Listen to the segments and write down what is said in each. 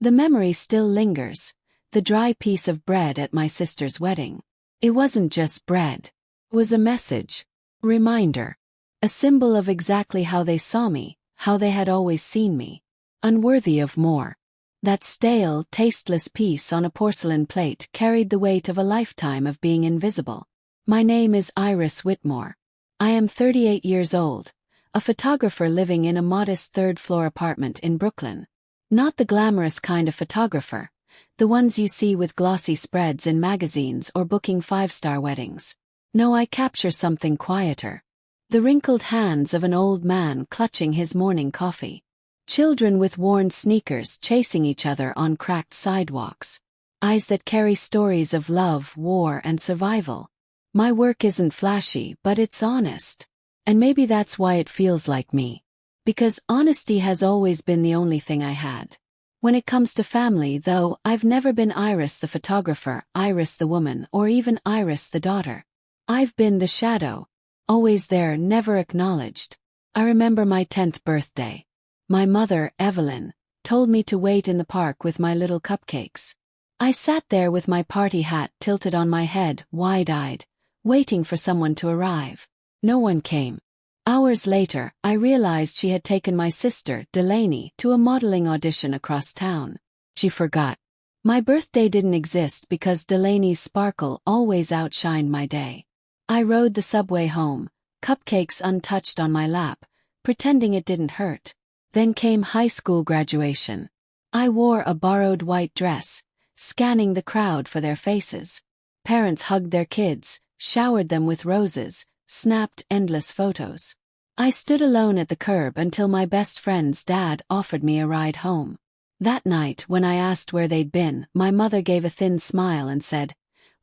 The memory still lingers, the dry piece of bread at my sister's wedding. It wasn't just bread. It was a message. Reminder. A symbol of exactly how they saw me, how they had always seen me. Unworthy of more. That stale, tasteless piece on a porcelain plate carried the weight of a lifetime of being invisible. My name is Iris Whitmore. I am 38 years old, a photographer living in a modest third-floor apartment in Brooklyn. Not the glamorous kind of photographer, the ones you see with glossy spreads in magazines or booking five-star weddings. No, I capture something quieter. The wrinkled hands of an old man clutching his morning coffee. Children with worn sneakers chasing each other on cracked sidewalks. Eyes that carry stories of love, war, and survival. My work isn't flashy, but it's honest. And maybe that's why it feels like me. Because honesty has always been the only thing I had. When it comes to family, though, I've never been Iris the photographer, Iris the woman, or even Iris the daughter. I've been the shadow. Always there, never acknowledged. I remember my 10th birthday. My mother, Evelyn, told me to wait in the park with my little cupcakes. I sat there with my party hat tilted on my head, wide-eyed, waiting for someone to arrive. No one came. Hours later, I realized she had taken my sister, Delaney, to a modeling audition across town. She forgot. My birthday didn't exist because Delaney's sparkle always outshined my day. I rode the subway home, cupcakes untouched on my lap, pretending it didn't hurt. Then came high school graduation. I wore a borrowed white dress, scanning the crowd for their faces. Parents hugged their kids, showered them with roses, snapped endless photos. I stood alone at the curb until my best friend's dad offered me a ride home. That night, when I asked where they'd been, my mother gave a thin smile and said,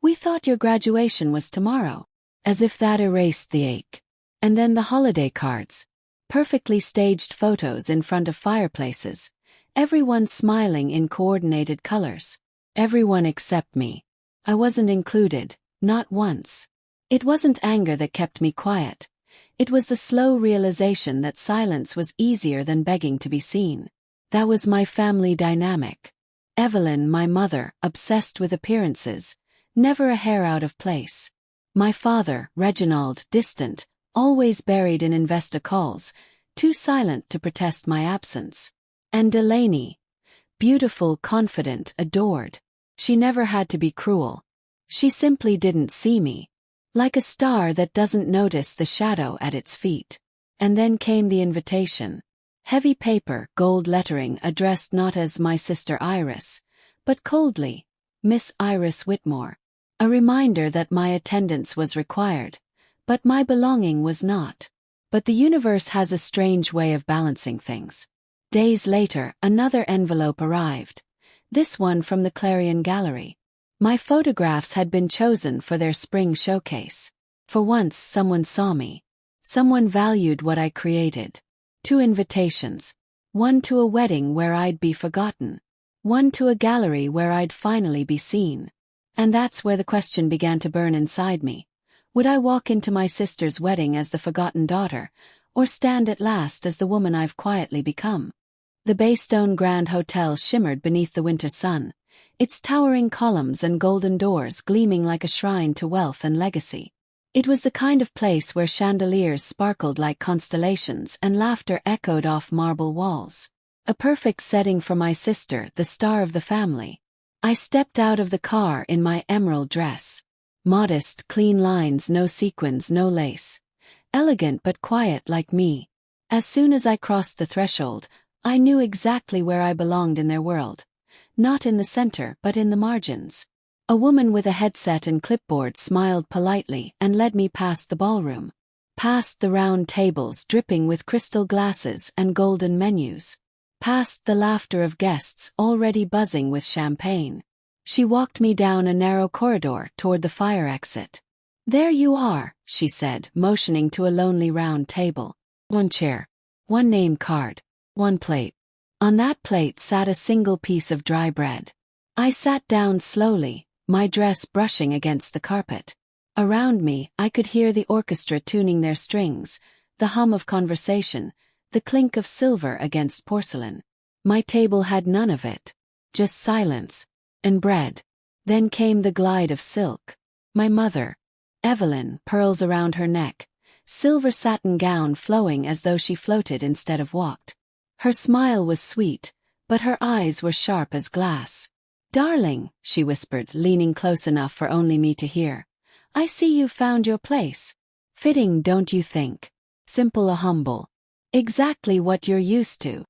"We thought your graduation was tomorrow." As if that erased the ache. And then the holiday cards. Perfectly staged photos in front of fireplaces. Everyone smiling in coordinated colors. Everyone except me. I wasn't included, not once. It wasn't anger that kept me quiet. It was the slow realization that silence was easier than begging to be seen. That was my family dynamic. Evelyn, my mother, obsessed with appearances, never a hair out of place. My father, Reginald, distant, always buried in investor calls, too silent to protest my absence. And Delaney, beautiful, confident, adored. She never had to be cruel. She simply didn't see me. Like a star that doesn't notice the shadow at its feet. And then came the invitation. Heavy paper, gold lettering addressed not as my sister Iris, but coldly, Miss Iris Whitmore. A reminder that my attendance was required, but my belonging was not. But the universe has a strange way of balancing things. Days later, another envelope arrived. This one from the Clarion Gallery. My photographs had been chosen for their spring showcase. For once, someone saw me. Someone valued what I created. 2 invitations. One to a wedding where I'd be forgotten. One to a gallery where I'd finally be seen. And that's where the question began to burn inside me. Would I walk into my sister's wedding as the forgotten daughter, or stand at last as the woman I've quietly become? The Baystone Grand Hotel shimmered beneath the winter sun, its towering columns and golden doors gleaming like a shrine to wealth and legacy. It was the kind of place where chandeliers sparkled like constellations and laughter echoed off marble walls. A perfect setting for my sister, the star of the family. I stepped out of the car in my emerald dress. Modest, clean lines, no sequins, no lace. Elegant but quiet like me. As soon as I crossed the threshold, I knew exactly where I belonged in their world. Not in the center, but in the margins. A woman with a headset and clipboard smiled politely and led me past the ballroom. Past the round tables dripping with crystal glasses and golden menus. Past the laughter of guests already buzzing with champagne. She walked me down a narrow corridor toward the fire exit. "There you are," she said, motioning to a lonely round table. One chair. One name card. One plate. On that plate sat a single piece of dry bread. I sat down slowly, my dress brushing against the carpet. Around me, I could hear the orchestra tuning their strings, the hum of conversation, the clink of silver against porcelain. My table had none of it. just silence. And bread. Then came the glide of silk. My mother. Evelyn, pearls around her neck, silver satin gown flowing as though she floated instead of walked. Her smile was sweet, but her eyes were sharp as glass. "Darling," she whispered, leaning close enough for only me to hear. "I see you've found your place. Fitting, don't you think? Simple, humble. Exactly what you're used to."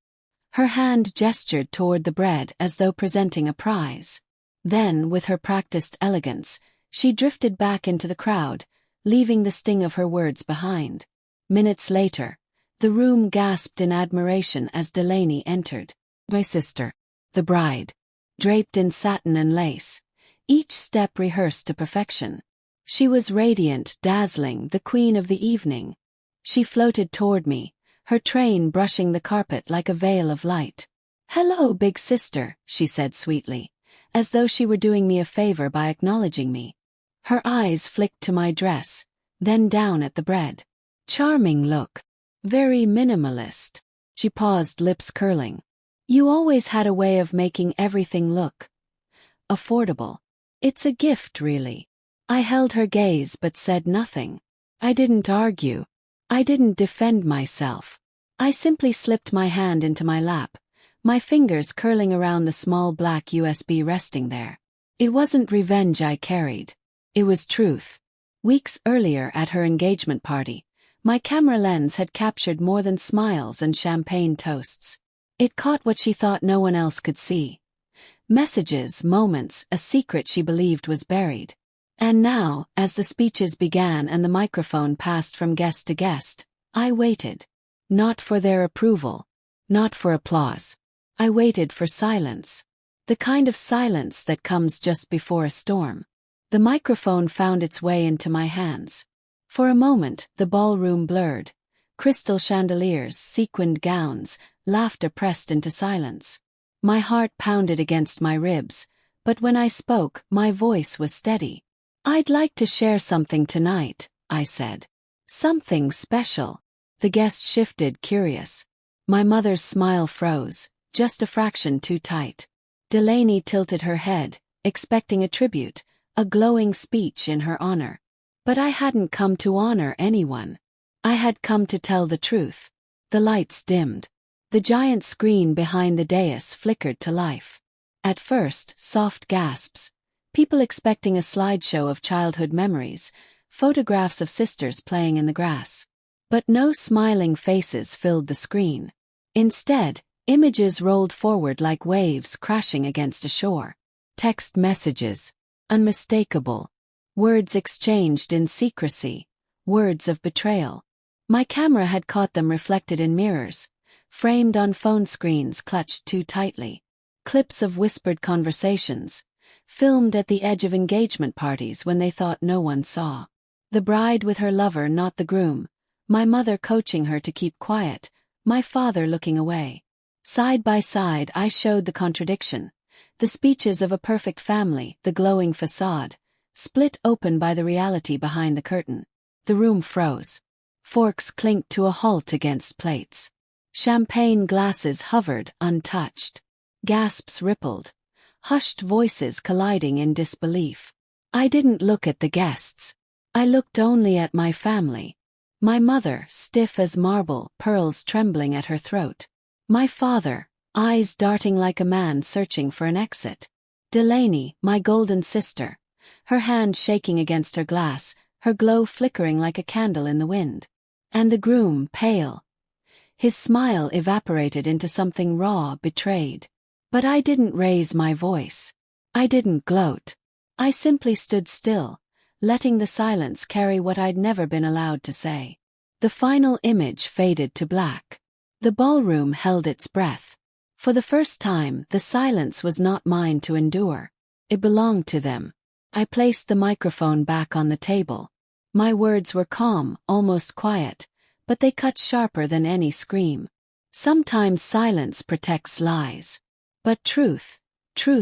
Her hand gestured toward the bread as though presenting a prize. Then, with her practiced elegance, she drifted back into the crowd, leaving the sting of her words behind. Minutes later, the room gasped in admiration as Delaney entered. My sister. The bride. Draped in satin and lace. Each step rehearsed to perfection. She was radiant, dazzling, the queen of the evening. She floated toward me, her train brushing the carpet like a veil of light. "Hello, big sister," she said sweetly, as though she were doing me a favor by acknowledging me. Her eyes flicked to my dress, then down at the bread. "Charming look. Very minimalist." She paused, lips curling. "You always had a way of making everything look affordable. It's a gift, really." I held her gaze but said nothing. I didn't argue. I didn't defend myself. I simply slipped my hand into my lap, my fingers curling around the small black USB resting there. It wasn't revenge I carried. It was truth. Weeks earlier at her engagement party, my camera lens had captured more than smiles and champagne toasts. It caught what she thought no one else could see. Messages, moments, a secret she believed was buried. And now, as the speeches began and the microphone passed from guest to guest, I waited. Not for their approval. Not for applause. I waited for silence. The kind of silence that comes just before a storm. The microphone found its way into my hands. For a moment, the ballroom blurred. Crystal chandeliers, sequined gowns, laughter pressed into silence. My heart pounded against my ribs, but when I spoke, my voice was steady. "I'd like to share something tonight," I said. "Something special." The guest shifted, curious. My mother's smile froze, just a fraction too tight. Delaney tilted her head, expecting a tribute, a glowing speech in her honor. But I hadn't come to honor anyone. I had come to tell the truth. The lights dimmed. The giant screen behind the dais flickered to life. At first, soft gasps. People expecting a slideshow of childhood memories, photographs of sisters playing in the grass. But no smiling faces filled the screen. Instead, images rolled forward like waves crashing against a shore. Text messages. Unmistakable. Words exchanged in secrecy. Words of betrayal. My camera had caught them reflected in mirrors, framed on phone screens clutched too tightly. Clips of whispered conversations, filmed at the edge of engagement parties when they thought no one saw. The bride with her lover, not the groom. My mother coaching her to keep quiet, my father looking away. Side by side I showed the contradiction. The speeches of a perfect family, the glowing facade, split open by the reality behind the curtain. The room froze. Forks clinked to a halt against plates. Champagne glasses hovered, untouched. Gasps rippled. Hushed voices colliding in disbelief. I didn't look at the guests. I looked only at my family. My mother, stiff as marble, pearls trembling at her throat. My father, eyes darting like a man searching for an exit. Delaney, my golden sister, her hand shaking against her glass, her glow flickering like a candle in the wind. And the groom, pale. His smile evaporated into something raw, betrayed. But I didn't raise my voice. I didn't gloat. I simply stood still, letting the silence carry what I'd never been allowed to say. The final image faded to black. The ballroom held its breath. For the first time, the silence was not mine to endure. It belonged to them. I placed the microphone back on the table. My words were calm, almost quiet, but they cut sharper than any scream. Sometimes silence protects lies. But truth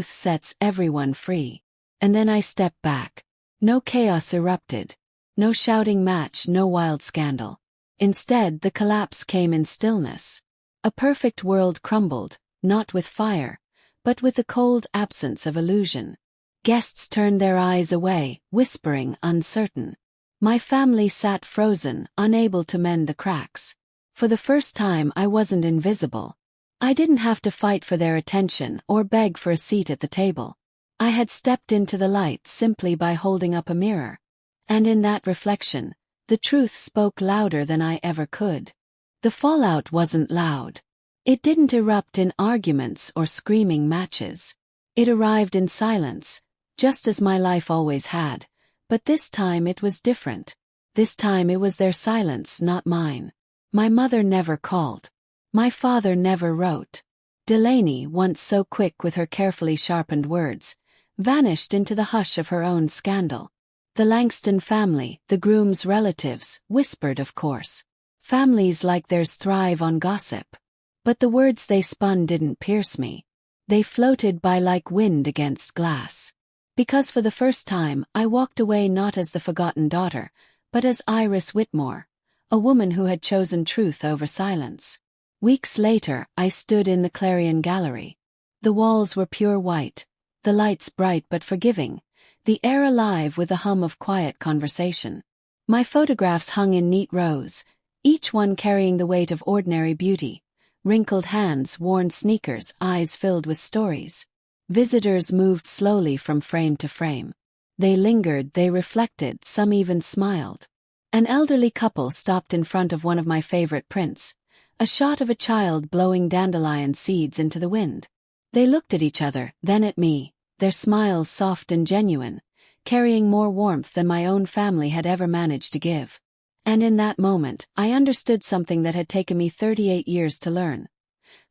sets everyone free. And then I stepped back. No chaos erupted. No shouting match, no wild scandal. Instead, the collapse came in stillness. A perfect world crumbled, not with fire, but with the cold absence of illusion. Guests turned their eyes away, whispering, uncertain. My family sat frozen, unable to mend the cracks. For the first time I wasn't invisible. I didn't have to fight for their attention or beg for a seat at the table. I had stepped into the light simply by holding up a mirror. And in that reflection, the truth spoke louder than I ever could. The fallout wasn't loud. It didn't erupt in arguments or screaming matches. It arrived in silence, just as my life always had, but this time it was different. This time it was their silence, not mine. My mother never called. My father never wrote. Delaney, once so quick with her carefully sharpened words, vanished into the hush of her own scandal. The Langston family, the groom's relatives, whispered, of course. Families like theirs thrive on gossip. But the words they spun didn't pierce me. They floated by like wind against glass. Because for the first time, I walked away not as the forgotten daughter, but as Iris Whitmore, a woman who had chosen truth over silence. Weeks later, I stood in the Clarion Gallery. The walls were pure white, the lights bright but forgiving, the air alive with the hum of quiet conversation. My photographs hung in neat rows, each one carrying the weight of ordinary beauty. Wrinkled hands, worn sneakers, eyes filled with stories. Visitors moved slowly from frame to frame. They lingered, they reflected, some even smiled. An elderly couple stopped in front of one of my favorite prints, a shot of a child blowing dandelion seeds into the wind. They looked at each other, then at me, their smiles soft and genuine, carrying more warmth than my own family had ever managed to give. And in that moment, I understood something that had taken me 38 years to learn.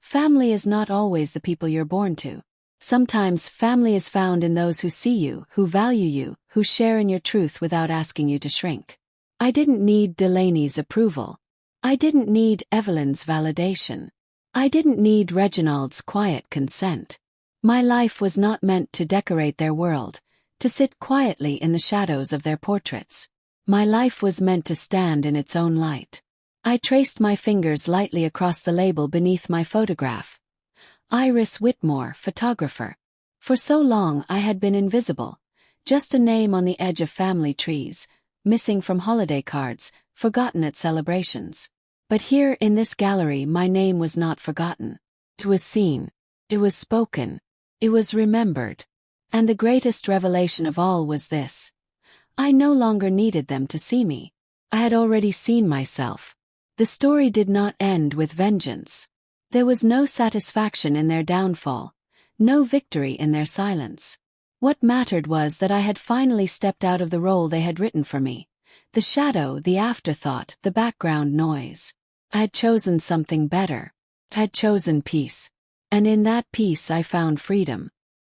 Family is not always the people you're born to. Sometimes family is found in those who see you, who value you, who share in your truth without asking you to shrink. I didn't need Delaney's approval. I didn't need Evelyn's validation. I didn't need Reginald's quiet consent. My life was not meant to decorate their world, to sit quietly in the shadows of their portraits. My life was meant to stand in its own light. I traced my fingers lightly across the label beneath my photograph. Iris Whitmore, photographer. For so long I had been invisible, just a name on the edge of family trees, missing from holiday cards, forgotten at celebrations. But here in this gallery my name was not forgotten. It was seen. It was spoken. It was remembered. And the greatest revelation of all was this. I no longer needed them to see me. I had already seen myself. The story did not end with vengeance. There was no satisfaction in their downfall, no victory in their silence. What mattered was that I had finally stepped out of the role they had written for me. The shadow, the afterthought, the background noise. I had chosen something better. I had chosen peace. And in that peace I found freedom.